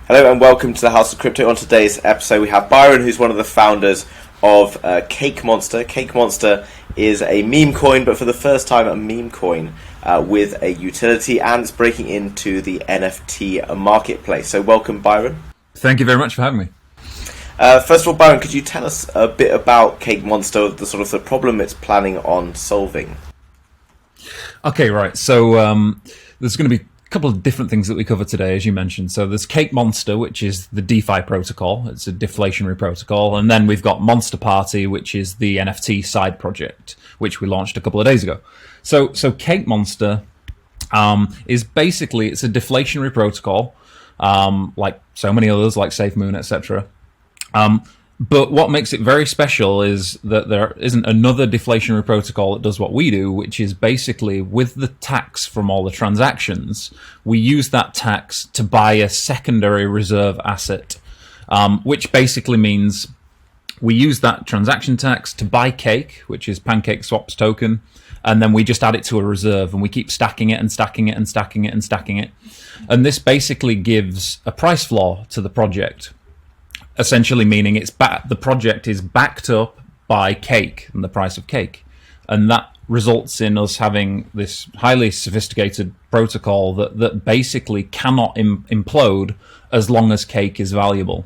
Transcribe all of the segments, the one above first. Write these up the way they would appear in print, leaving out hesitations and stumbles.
Hello and welcome to the House of Crypto. On today's episode we have Byron, who's one of the founders of Cake Monster. Cake Monster is a meme coin, but for the first time a meme coin with a utility, and it's breaking into the NFT marketplace. So welcome, Byron. Thank you very much for having me. First of all, Byron, could you tell us a bit about Cake Monster, the sort of the problem it's planning on solving? Okay, right. So there's going to be a couple of different things that we cover today, as you mentioned. So there's Cake Monster, which is the DeFi protocol. It's a deflationary protocol. And then we've got Monsta Party, which is the NFT side project, which we launched a couple of days ago. So Cake Monster is basically, it's a deflationary protocol, like so many others, like SafeMoon, etc. But what makes it very special is that there isn't another deflationary protocol that does what we do, which is basically with the tax from all the transactions, we use that tax to buy a secondary reserve asset, which basically means we use that transaction tax to buy Cake, which is PancakeSwap's token, and then we just add it to a reserve and we keep stacking it and stacking it and stacking it and stacking it. And this basically gives a price floor to the project, essentially meaning the project is backed up by Cake and the price of Cake. And that results in us having this highly sophisticated protocol that basically cannot implode as long as Cake is valuable.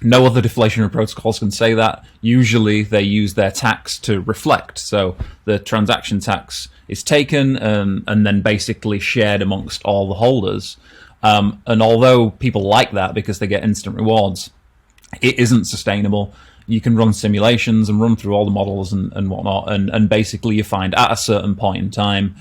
No other deflationary protocols can say that. Usually they use their tax to reflect. So the transaction tax is taken and then basically shared amongst all the holders. And although people like that because they get instant rewards, it isn't sustainable. You can run simulations and run through all the models and whatnot, and basically you find at a certain point in time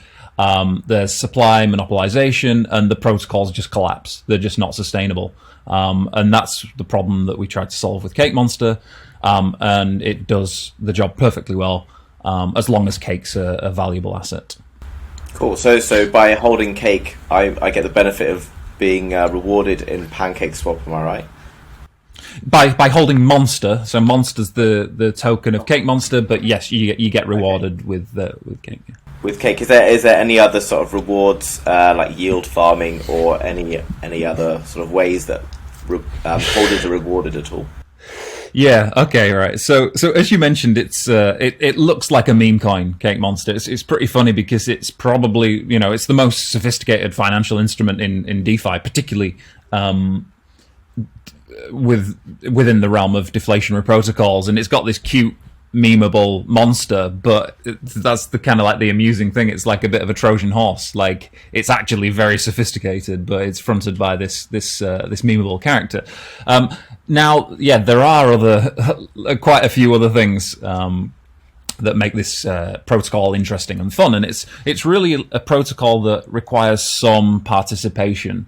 there's supply monopolization and the protocols just collapse. They're just not sustainable. And that's the problem that we tried to solve with Cake Monster, and it does the job perfectly well, as long as Cake's a valuable asset. Cool. So by holding Cake, I get the benefit of being rewarded in PancakeSwap, am I right? By holding Monsta, so Monsta's the token of Cake Monster, but yes, you get rewarded with Cake. With Cake, is there any other sort of rewards like yield farming or any other sort of ways that holders are rewarded at all? Yeah. Okay. Right. So as you mentioned, it looks like a meme coin, Cake Monster. It's pretty funny because it's probably it's the most sophisticated financial instrument in DeFi, particularly within the realm of deflationary protocols, and it's got this cute memeable monster, but that's the kind of like the amusing thing. It's like a bit of a Trojan horse. Like it's actually very sophisticated, but it's fronted by this memeable character. Now, yeah, there are quite a few other things that make this protocol interesting and fun, and it's really a protocol that requires some participation.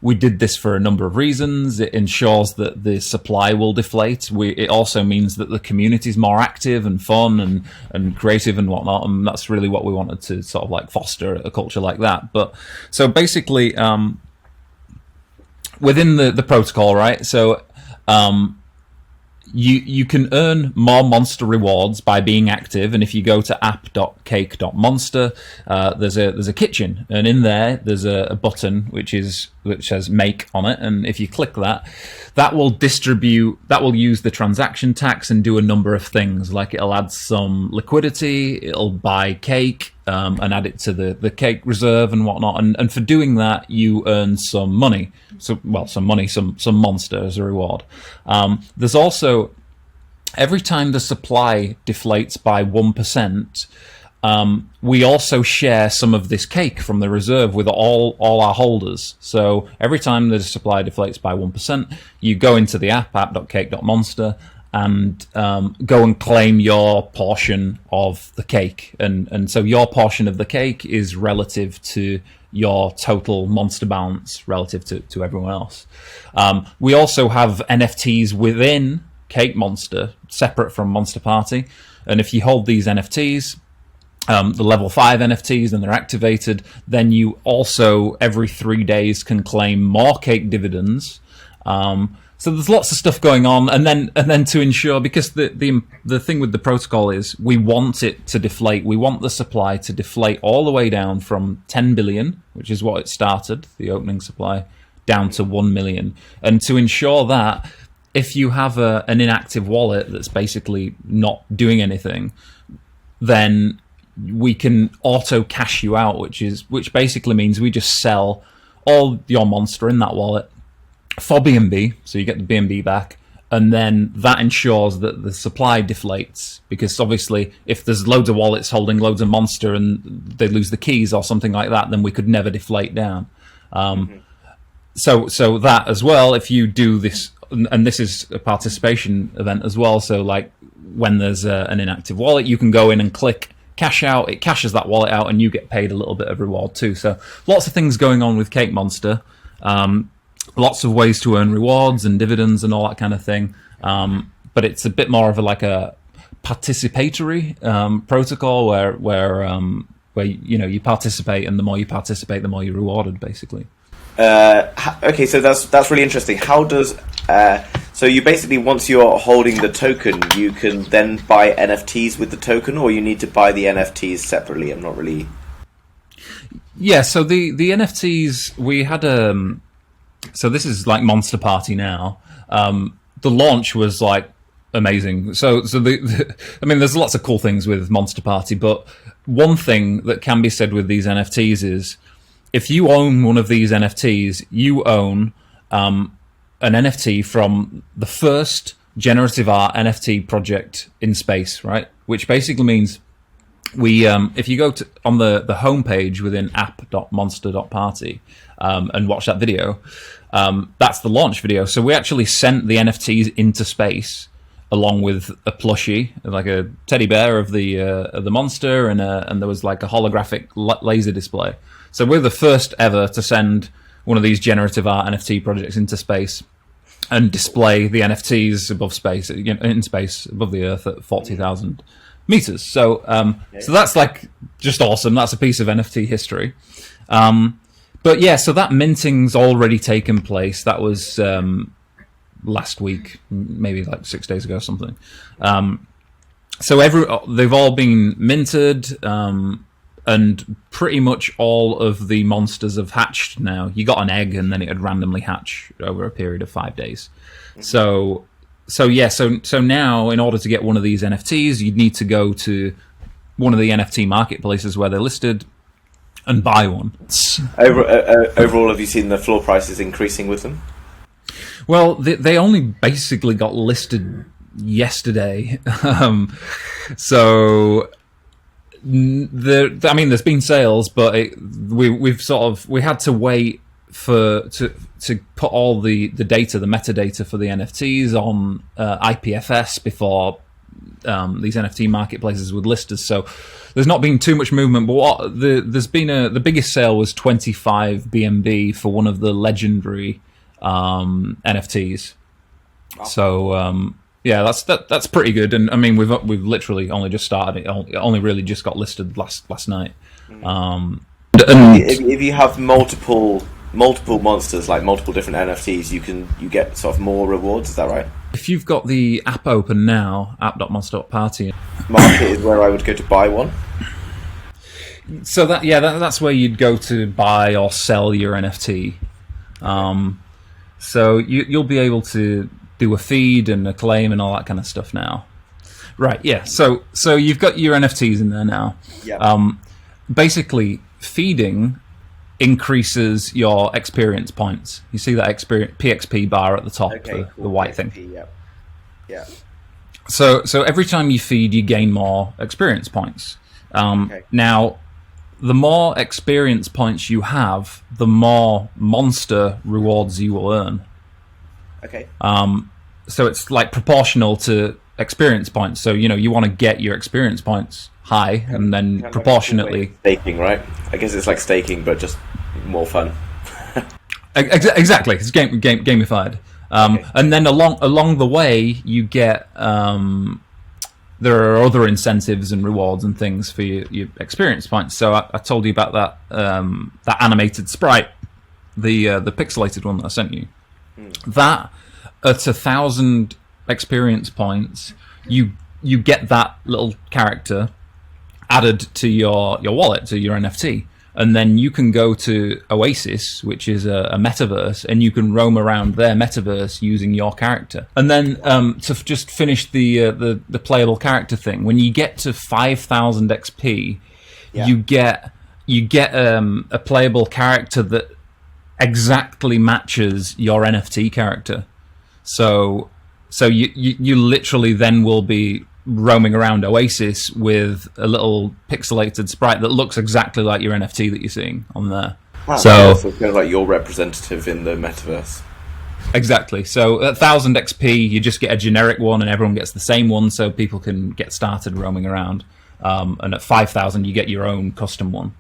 We did this for a number of reasons. It ensures that the supply will deflate. It also means that the community is more active and fun and creative and whatnot, and that's really what we wanted to sort of like foster a culture like that. But so basically, within the protocol, right? So you can earn more Monster rewards by being active, and if you go to app.cake.monster, there's a kitchen, and in there there's a button which says make on it, and if you click that will use the transaction tax and do a number of things, like it'll add some liquidity, it'll buy Cake and add it to the Cake reserve and whatnot, and for doing that you earn some money. Some Monster as a reward. There's also, every time the supply deflates by 1%, we also share some of this Cake from the reserve with all our holders. So every time the supply deflates by 1%, you go into the app.cake.monster, and go and claim your portion of the Cake. And so your portion of the Cake is relative to your total Monster balance relative to everyone else. We also have NFTs within Cake Monster, separate from Monsta Party. And if you hold these NFTs, the level 5 NFTs, and they're activated, then you also every 3 days can claim more Cake dividends. So there's lots of stuff going on, and then to ensure, because the thing with the protocol is we want it to deflate. We want the supply to deflate all the way down from 10 billion, which is what it started, the opening supply, down to 1 million. And to ensure that, if you have an inactive wallet that's basically not doing anything, then we can auto cash you out, which basically means we just sell all your Monster in that wallet for BNB, so you get the BNB back, and then that ensures that the supply deflates, because obviously if there's loads of wallets holding loads of Monster and they lose the keys or something like that, then we could never deflate down. So that as well, if you do this, and this is a participation event as well, so like when there's an inactive wallet, you can go in and click cash out, it cashes that wallet out, and you get paid a little bit of reward too. So lots of things going on with Cake Monster. Lots of ways to earn rewards and dividends and all that kind of thing. But it's a bit more of a participatory protocol where you participate, and the more you participate, the more you're rewarded, basically. Okay, so that's really interesting. How does so you basically, once you're holding the token, you can then buy NFTs with the token, or you need to buy the NFTs separately? I'm not really. Yeah, so the NFTs, we had so this is like Monster Party now. The launch was like amazing. So I mean, there's lots of cool things with Monster Party, but one thing that can be said with these NFTs is, if you own one of these NFTs, you own an NFT from the first generative art NFT project in space, right? Which basically means if you go on the homepage within app.monster.party and watch that video, that's the launch video. So we actually sent the NFTs into space along with a plushie, like a teddy bear of the monster, and there was like a holographic laser display. So we're the first ever to send one of these generative art NFT projects into space and display the NFTs above space, in space above the Earth at 40,000 meters. So so that's like just awesome. That's a piece of NFT history. But yeah, so that minting's already taken place. That was last week, maybe like 6 days ago or something. So they've all been minted, and pretty much all of the monsters have hatched now. You got an egg, and then it would randomly hatch over a period of 5 days. So now, in order to get one of these NFTs, you'd need to go to one of the NFT marketplaces where they're listed and buy one. Overall, have you seen the floor prices increasing with them? Well, they only basically got listed yesterday. So there's been sales, but we had to wait to put all the data, the metadata for the NFTs on IPFS before these NFT marketplaces would list us. So there's not been too much movement, but the biggest sale was 25 BNB for one of the legendary NFTs. Wow. So yeah, that's pretty good. And I mean, we've literally only just started it. It only really just got listed last night. And if you have multiple monsters, like multiple different NFTs, you get sort of more rewards. Is that right? If you've got the app open now, app.monster.party, market is where I would go to buy one. So that's where you'd go to buy or sell your NFT. So you'll be able to do a feed and a claim and all that kind of stuff now. Right, yeah. So you've got your NFTs in there now. Yeah. Basically, feeding increases your experience points. You see that PXP bar at the top, the white PXP, thing. Yeah. So every time you feed, you gain more experience points. Now, the more experience points you have, the more monster rewards you will earn. Okay. So it's like proportional to experience points. So you want to get your experience points high, and then proportionately staking, right? I guess it's like staking, but just more fun. Exactly, it's gamified. And then along the way, you get there are other incentives and rewards and things for your experience points. So I told you about that animated sprite, the pixelated one that I sent you. That at 1,000 experience points, you get that little character added to your wallet, to your NFT, and then you can go to Oasis, which is a metaverse, and you can roam around their metaverse using your character. And then to just finish the playable character thing, when you get to 5,000 XP, you get a playable character that exactly matches your NFT character. So you literally then will be roaming around Oasis with a little pixelated sprite that looks exactly like your NFT that you're seeing on there. Wow, so it's kind of like your representative in the metaverse. Exactly. So at 1,000 XP, you just get a generic one, and everyone gets the same one, so people can get started roaming around. And at 5,000, you get your own custom one.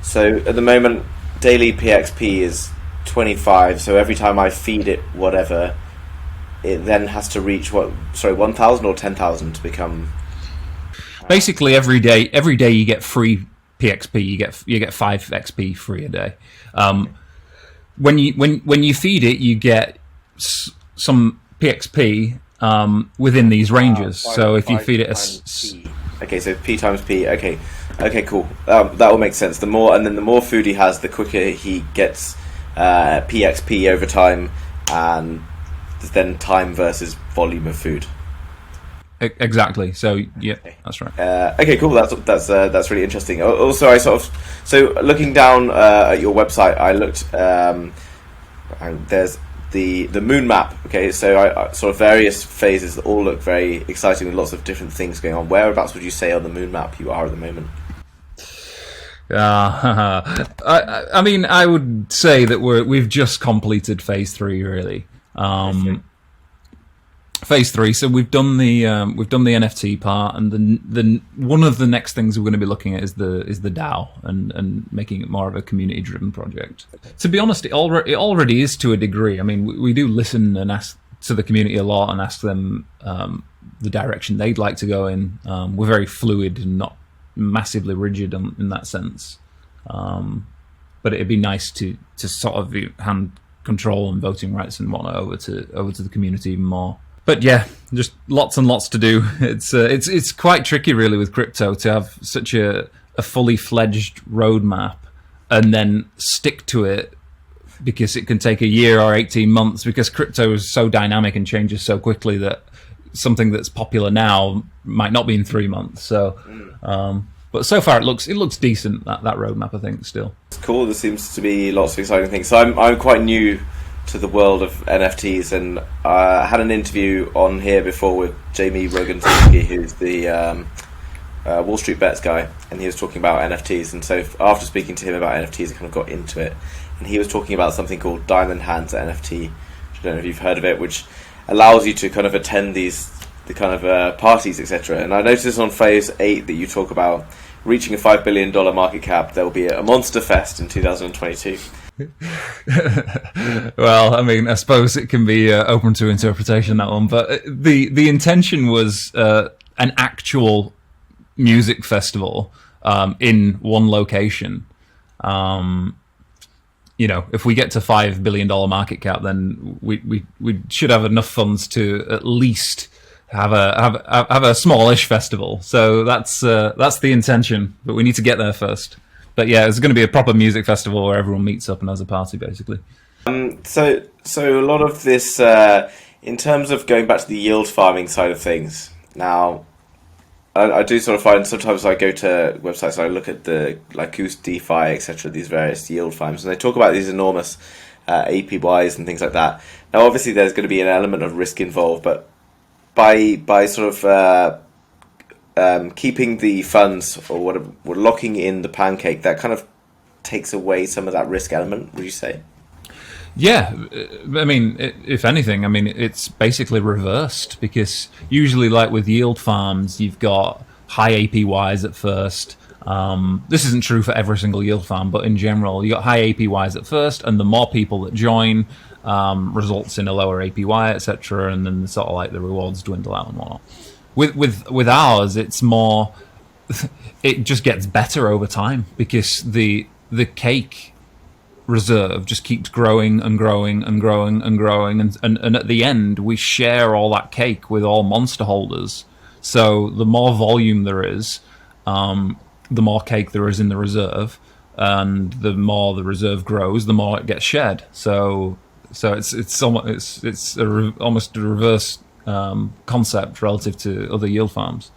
So at the moment, daily PXP is 25. So every time I feed it whatever, it then has to reach 1,000 or 10,000 to become. Basically, every day you get free PXP. You get 5 XP free a day. When you feed it, you get some PXP within these ranges. So if you feed it okay, so P times P. Okay, cool. That will make sense. The more food he has, the quicker he gets PXP over time, and then time versus volume of food. Exactly. So yeah, that's right. Okay, cool. That's really interesting. Also, so looking down at your website, I looked. There's the moon map. Okay, so I sort of various phases that all look very exciting with lots of different things going on. Whereabouts would you say on the moon map you are at the moment? I mean, I would say that we've just completed phase 3, really. Phase 3. So we've done the NFT part, and the one of the next things we're going to be looking at is the DAO and making it more of a community driven project. To be honest, it already is to a degree. I mean, we do listen and ask to the community a lot and ask them the direction they'd like to go in. We're very fluid and not massively rigid in that sense. But it'd be nice to sort of hand control and voting rights and whatnot over to the community even more. But yeah, just lots and lots to do. It's quite tricky, really, with crypto to have such a fully fledged roadmap and then stick to it, because it can take a year or 18 months, because crypto is so dynamic and changes so quickly that something that's popular now might not be in 3 months. So, but so far it looks decent, that roadmap, I think, still. It's cool. There seems to be lots of exciting things. So I'm quite new to the world of NFTs, and I had an interview on here before with Jamie Rogan-Tinsky, who's the Wall Street Bets guy, and he was talking about NFTs. And so after speaking to him about NFTs, I kind of got into it, and he was talking about something called Diamond Hands NFT, which I don't know if you've heard of it, which allows you to kind of attend the kind of parties, etc. And I noticed on phase 8 that you talk about reaching a $5 billion market cap. There will be a Monster Fest in 2022. Well, I mean, I suppose it can be open to interpretation, that one, but the intention was an actual music festival in one location. If we get to $5 billion market cap, then we should have enough funds to at least have a smallish festival. So that's the intention, but we need to get there first. But yeah, it's going to be a proper music festival where everyone meets up and has a party, basically. So a lot of this, in terms of going back to the yield farming side of things. Now, I do sort of find sometimes I go to websites and I look at the Goose DeFi, etc., these various yield farms, and they talk about these enormous APYs and things like that. Now, obviously, there's going to be an element of risk involved, but by sort of keeping the funds or whatever, locking in the pancake, that kind of takes away some of that risk element, would you say? Yeah, I mean, if anything, I mean, it's basically reversed, because usually, like with yield farms, you've got high APYs at first. This isn't true for every single yield farm, but in general, you got high APYs at first, and the more people that join results in a lower APY, etc., and then sort of like the rewards dwindle out and whatnot. With ours, it's more. It just gets better over time, because the cake reserve just keeps growing and growing and growing and growing, and at the end we share all that cake with all Monster holders. So the more volume there is, the more cake there is in the reserve, and the more the reserve grows, the more it gets shared. So it's almost almost a reverse concept relative to other yield farms.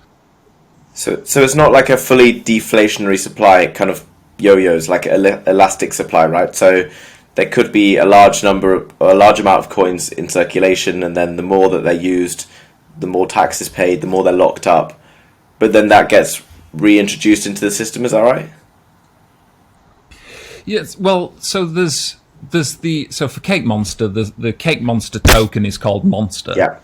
So it's not like a fully deflationary supply. It kind of yo-yos like elastic supply, right? So there could be a large amount of coins in circulation, and then the more that they're used, the more tax is paid, the more they're locked up. But then that gets reintroduced into the system. Is that right? Yes. Well, so there's for Cake Monster, the Cake Monster token is called Monster. Yeah.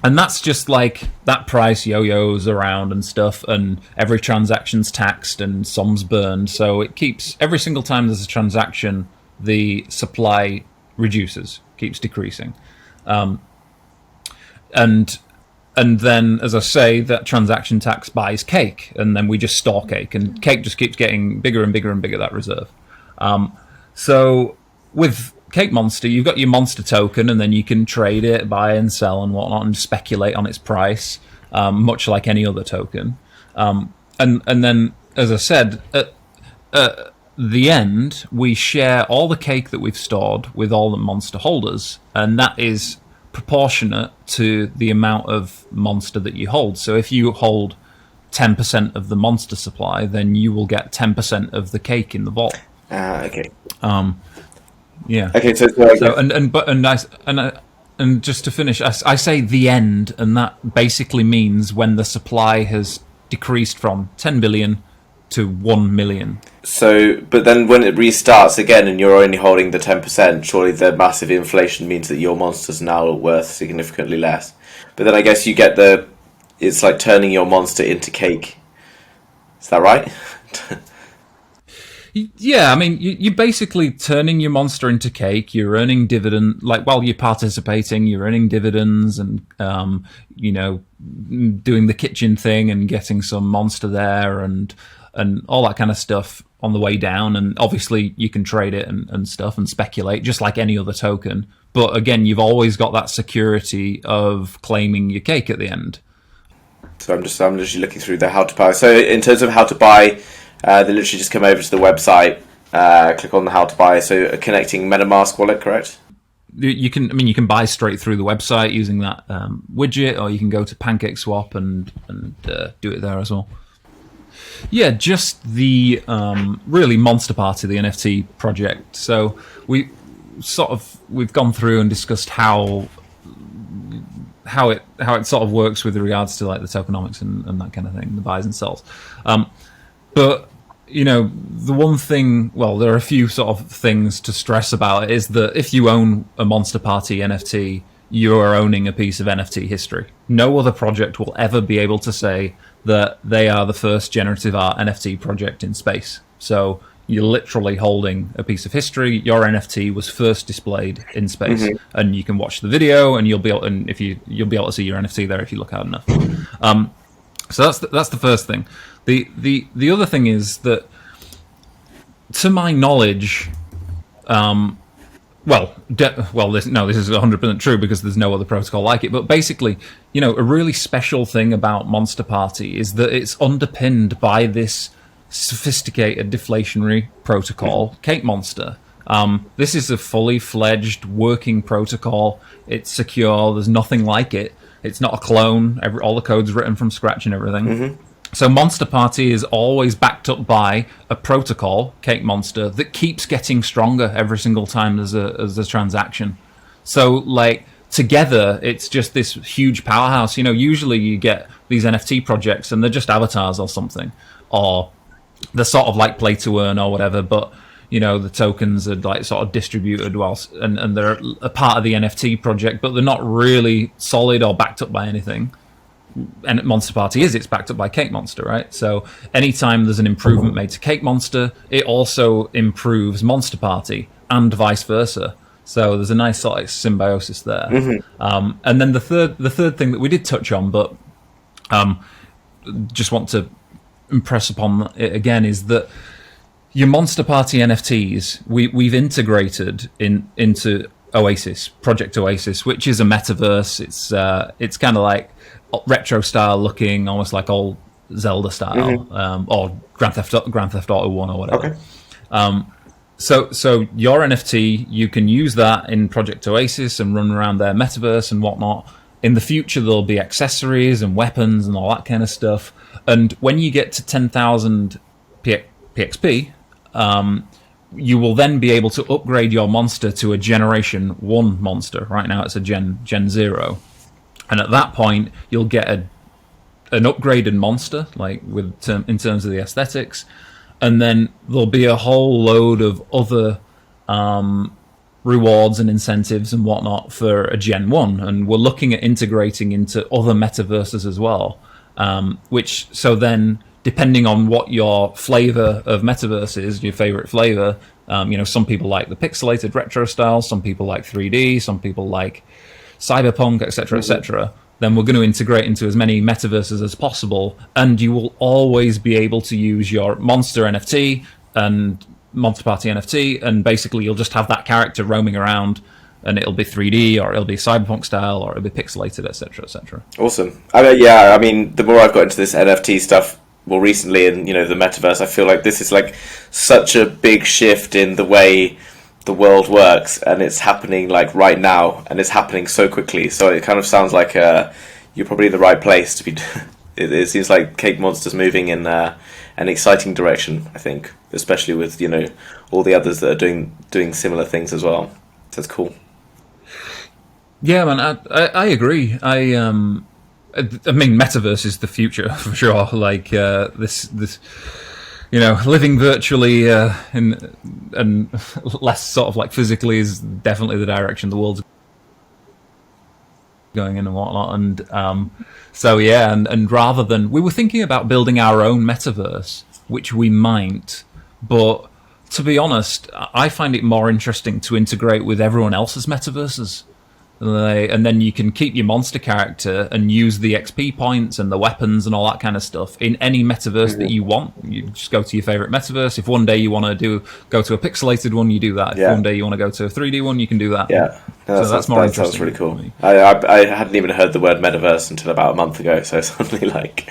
And that's just like that price yo-yos around and stuff, and every transaction's taxed and some's burned. So it keeps, every single time there's a transaction, the supply reduces, keeps decreasing. And then, as I say, that transaction tax buys cake, and then we just store cake, and cake just keeps getting bigger and bigger and bigger, that reserve. So with Cake Monster, you've got your Monster token, and then you can trade it, buy and sell and whatnot, and speculate on its price, much like any other token. And then, as I said, at the end, we share all the cake that we've stored with all the Monster holders, and that is proportionate to the amount of Monster that you hold. So if you hold 10% of the Monster supply, then you will get 10% of the cake in the vault. Okay. Yeah. Okay. So and just to finish, I say the end, and that basically means when the supply has decreased from 10 billion to 1 million. So, but then when it restarts again, and you're only holding the 10%, surely the massive inflation means that your monsters now are worth significantly less. But then I guess you get it's like turning your monster into cake. Is that right? Yeah, I mean, you're basically turning your monster into cake. You're earning dividend, like while you're participating, you're earning dividends, and doing the kitchen thing and getting some monster there, and all that kind of stuff on the way down. And obviously, you can trade it and stuff and speculate just like any other token. But again, you've always got that security of claiming your cake at the end. So I'm just looking through the how to buy. So in terms of how to buy. They literally just come over to the website, click on the how to buy. So connecting MetaMask wallet, correct? You can buy straight through the website using that widget, or you can go to PancakeSwap and do it there as well. Yeah, just the really Monster Party, the NFT project. So we've gone through and discussed how it sort of works with regards to like the tokenomics and that kind of thing, the buys and sells. But, the one thing, well, there are a few sort of things to stress about it, is that if you own a Monster Party NFT, you are owning a piece of NFT history. No other project will ever be able to say that they are the first generative art NFT project in space. So you're literally holding a piece of history. Your NFT was first displayed in space, and you can watch the video, and you'll be able to see your NFT there if you look hard enough. So that's the first thing. The other thing is that, to my knowledge, this is 100% true because there's no other protocol like it. But basically, a really special thing about Monster Party is that it's underpinned by this sophisticated deflationary protocol, Cake Monster. This is a fully fledged working protocol. It's secure. There's nothing like it. It's not a clone. All the code's written from scratch and everything. So Monster Party is always backed up by a protocol, Cake Monster, that keeps getting stronger every single time there's a transaction. So, like, together, it's just this huge powerhouse. Usually you get these NFT projects and they're just avatars or something, or they're sort of like play to earn or whatever, but the tokens are like sort of distributed and they're a part of the NFT project, but they're not really solid or backed up by anything. And Monster Party it's backed up by Cake Monster, right? So anytime there's an improvement made to Cake Monster, it also improves Monster Party and vice versa. So there's a nice sort of symbiosis there. And then the third thing that we did touch on, but just want to impress upon it again, is that your Monster Party NFTs, we've integrated into Oasis, Project Oasis, which is a metaverse. It's kind of like retro style looking, almost like old Zelda style, or Grand Theft Auto 1 or whatever. Okay. So your NFT, you can use that in Project Oasis and run around their metaverse and whatnot. In the future, there'll be accessories and weapons and all that kind of stuff. And when you get to 10,000 PXP, you will then be able to upgrade your monster to a Generation 1 monster. Right now, it's a Gen 0. And at that point, you'll get an upgraded monster, like in terms of the aesthetics. And then there'll be a whole load of other rewards and incentives and whatnot for a Gen 1. And we're looking at integrating into other metaverses as well. So then, depending on what your flavor of metaverse is, your favorite flavor, some people like the pixelated retro style, some people like 3D, some people like cyberpunk, etc., etc. Then we're going to integrate into as many metaverses as possible, and you will always be able to use your Monster NFT and Monster Party NFT, and basically you'll just have that character roaming around, and it'll be 3D, or it'll be cyberpunk style, or it'll be pixelated, etc., etc. Awesome. I mean, the more I've got into this NFT stuff more recently, and the metaverse, I feel like this is like such a big shift in the way the world works, and it's happening like right now, and it's happening so quickly. So it kind of sounds like you're probably in the right place to be. It seems like Cake Monster's moving in an exciting direction, I think, especially with all the others that are doing similar things as well. So it's cool. Yeah, man, I agree. I mean, metaverse is the future for sure. Like this, living virtually and less sort of like physically is definitely the direction the world's going in and whatnot. And and rather than, we were thinking about building our own metaverse, which we might, but to be honest, I find it more interesting to integrate with everyone else's metaverses. And then you can keep your monster character and use the XP points and the weapons and all that kind of stuff in any metaverse that you want. You just go to your favorite metaverse. If one day you want to go to a pixelated one, you do that. If one day you want to go to a 3D one, you can do that. Yeah, that's more interesting. That sounds really cool. I hadn't even heard the word metaverse until about a month ago, so suddenly like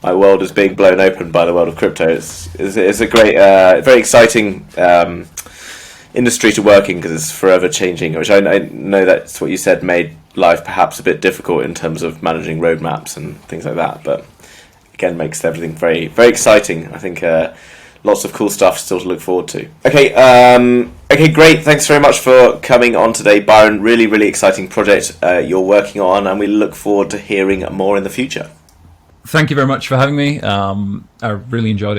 my world is being blown open by the world of crypto. It's a great, very exciting industry to work in, because it's forever changing, which I know that's what you said made life perhaps a bit difficult in terms of managing roadmaps and things like that, but again makes everything very, very exciting. I think lots of cool stuff still to look forward to. Okay, great. Thanks very much for coming on today, Byron. Really, really exciting project you're working on, and we look forward to hearing more in the future. Thank you very much for having me. I really enjoyed it.